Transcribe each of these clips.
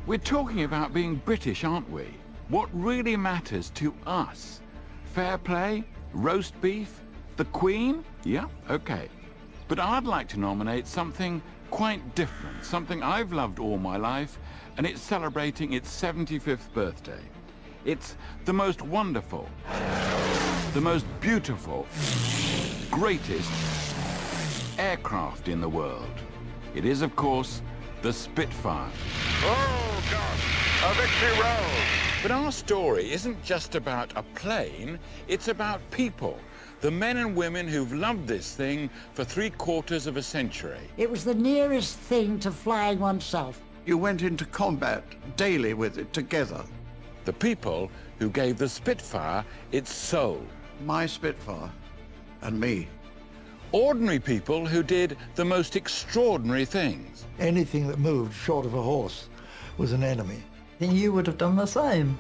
We're talking about being British, aren't we? What really matters to us? Fair play? Roast beef? The Queen? Yeah, okay. But I'd like to nominate something quite different, something I've loved all my life, and it's celebrating its 75th birthday. It's the most wonderful, the most beautiful, greatest aircraft in the world. It is, of course, the Spitfire. Oh, God, a victory roll. But our story isn't just about a plane, it's about people. The men and women who've loved this thing for 3/4 of a century. It was the nearest thing to flying oneself. You went into combat daily with it together. The people who gave the Spitfire its soul. My Spitfire and me. Ordinary people who did the most extraordinary things. Anything that moved short of a horse was an enemy. Then you would have done the same.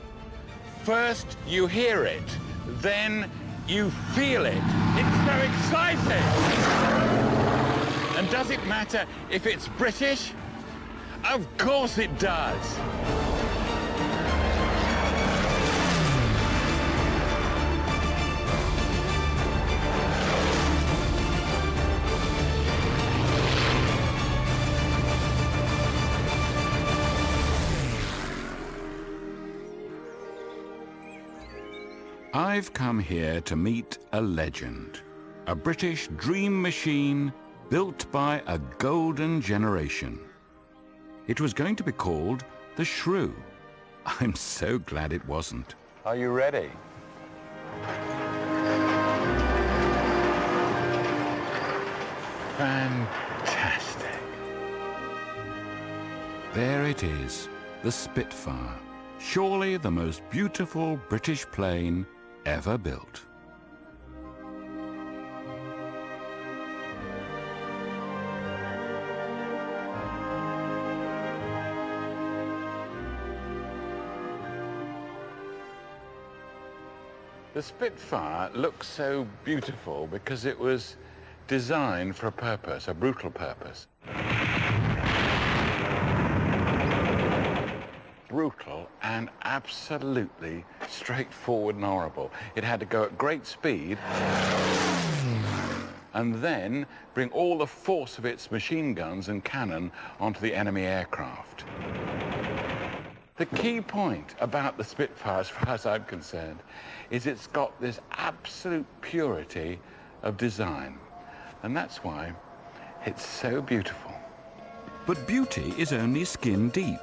First you hear it, then you feel it. It's so exciting! And does it matter if it's British? Of course it does! I've come here to meet a legend, a British dream machine built by a golden generation. It was going to be called the Shrew. I'm so glad it wasn't. Are you ready? Fantastic. There it is, the Spitfire. Surely the most beautiful British plane ever built. The Spitfire looks so beautiful because it was designed for a purpose, a brutal purpose. Brutal and absolutely straightforward and horrible. It had to go at great speed and then bring all the force of its machine guns and cannon onto the enemy aircraft. The key point about the Spitfire, as far as I'm concerned, is it's got this absolute purity of design. And that's why it's so beautiful. But beauty is only skin deep.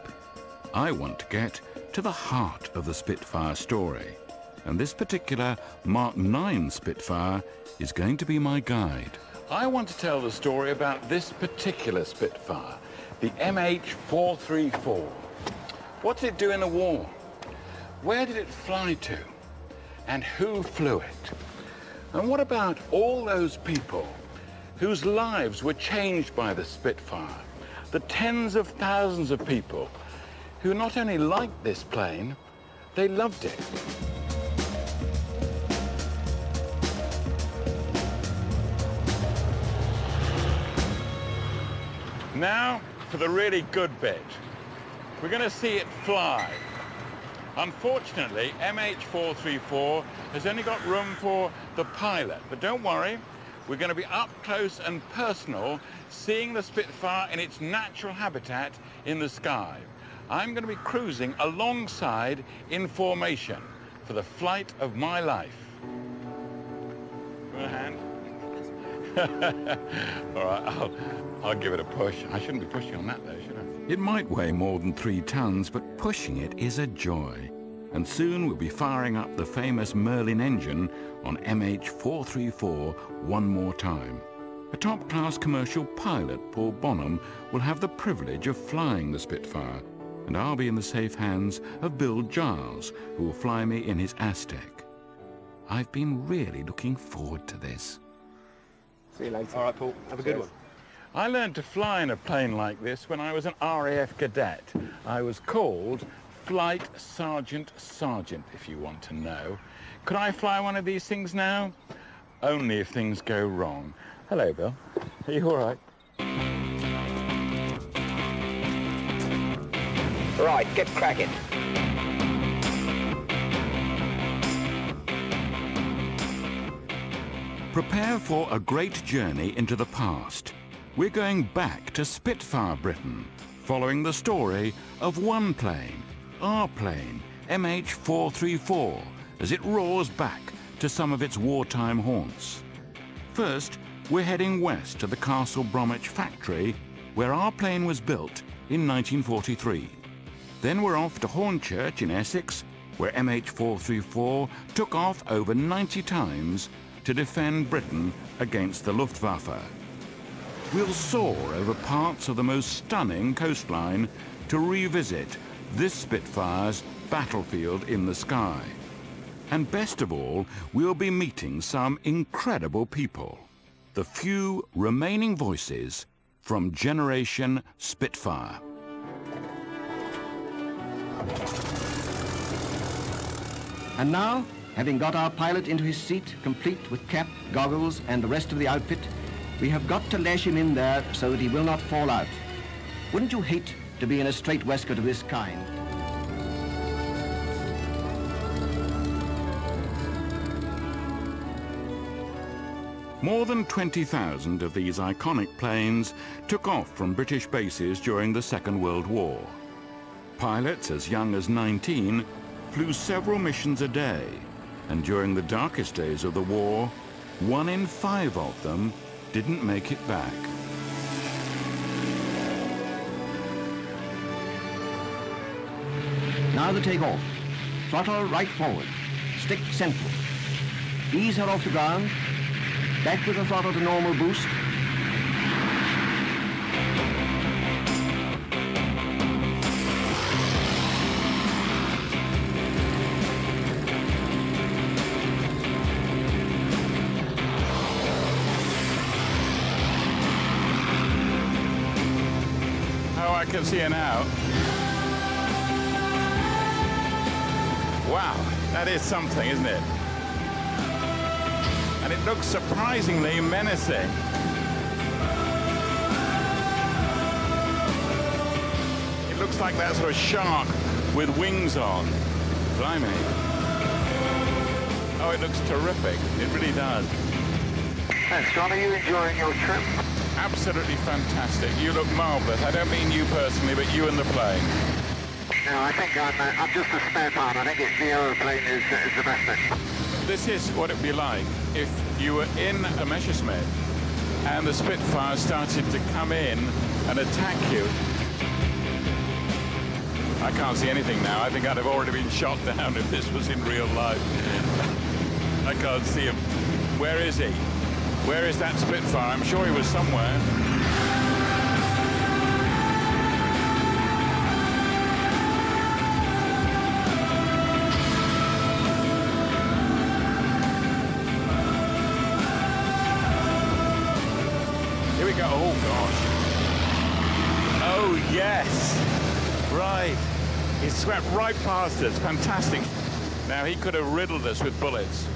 I want to get to the heart of the Spitfire story. And this particular Mark 9 Spitfire is going to be my guide. I want to tell the story about this particular Spitfire, the MH434. What did it do in the war? Where did it fly to? And who flew it? And what about all those people whose lives were changed by the Spitfire? The tens of thousands of people who not only liked this plane, they loved it. Now for the really good bit. We're going to see it fly. Unfortunately, MH434 has only got room for the pilot, but don't worry, we're going to be up close and personal, seeing the Spitfire in its natural habitat in the sky. I'm going to be cruising alongside in formation for the flight of my life. Give me a hand. All right, I'll give it a push. I shouldn't be pushing on that though, should I? It might weigh more than 3 tons, but pushing it is a joy. And soon we'll be firing up the famous Merlin engine on MH434 one more time. A top-class commercial pilot, Paul Bonham, will have the privilege of flying the Spitfire, and I'll be in the safe hands of Bill Giles, who will fly me in his Aztec. I've been really looking forward to this. See you later. All right, Paul. Have a good one. I learned to fly in a plane like this when I was an RAF cadet. I was called Flight Sergeant, if you want to know. Could I fly one of these things now? Only if things go wrong. Hello, Bill. Are you all right? Right, get cracking. Prepare for a great journey into the past. We're going back to Spitfire Britain, following the story of one plane, our plane, MH434, as it roars back to some of its wartime haunts. First, we're heading west to the Castle Bromwich factory, where our plane was built in 1943. Then we're off to Hornchurch in Essex, where MH434 took off over 90 times to defend Britain against the Luftwaffe. We'll soar over parts of the most stunning coastline to revisit this Spitfire's battlefield in the sky. And best of all, we'll be meeting some incredible people, the few remaining voices from Generation Spitfire. And now, having got our pilot into his seat, complete with cap, goggles, and the rest of the outfit, we have got to lash him in there so that he will not fall out. Wouldn't you hate to be in a straight waistcoat of this kind? More than 20,000 of these iconic planes took off from British bases during the Second World War. Pilots as young as 19 flew several missions a day, and during the darkest days of the war, 1 in 5 of them didn't make it back. Now the take-off. Throttle right forward. Stick central. Ease her off the ground. Back with the throttle to normal boost. Oh, I can see it now. Wow, that is something, isn't it? And it looks surprisingly menacing. It looks like that sort of shark with wings on. Blimey. Oh, it looks terrific. It really does. And Scott, are you enjoying your trip? Absolutely fantastic. You look marvellous. I don't mean you personally, but you and the plane. No, I think I'm just a spare part. I think the aeroplane is the best thing. This is what it'd be like if you were in a Messerschmitt and the Spitfire started to come in and attack you. I can't see anything now. I think I'd have already been shot down if this was in real life. I can't see him. Where is he? Where is that Spitfire? I'm sure he was somewhere. Here we go. Oh, gosh. Oh, yes. Right. He swept right past us. Fantastic. Now, he could have riddled us with bullets.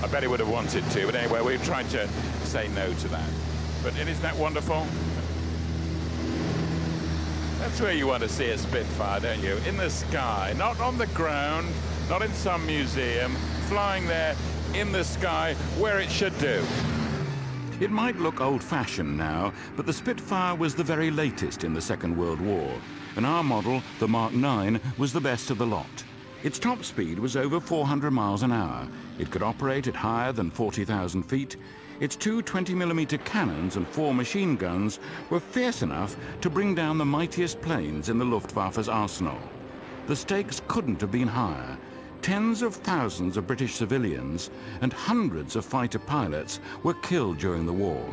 I bet he would have wanted to, but anyway, we've tried to say no to that. But isn't that wonderful? That's where you want to see a Spitfire, don't you? In the sky, not on the ground, not in some museum, flying there in the sky where it should do. It might look old-fashioned now, but the Spitfire was the very latest in the Second World War, and our model, the Mark 9, was the best of the lot. Its top speed was over 400 miles an hour. It could operate at higher than 40,000 feet. Its 2 20mm cannons and 4 machine guns were fierce enough to bring down the mightiest planes in the Luftwaffe's arsenal. The stakes couldn't have been higher. Tens of thousands of British civilians and hundreds of fighter pilots were killed during the war.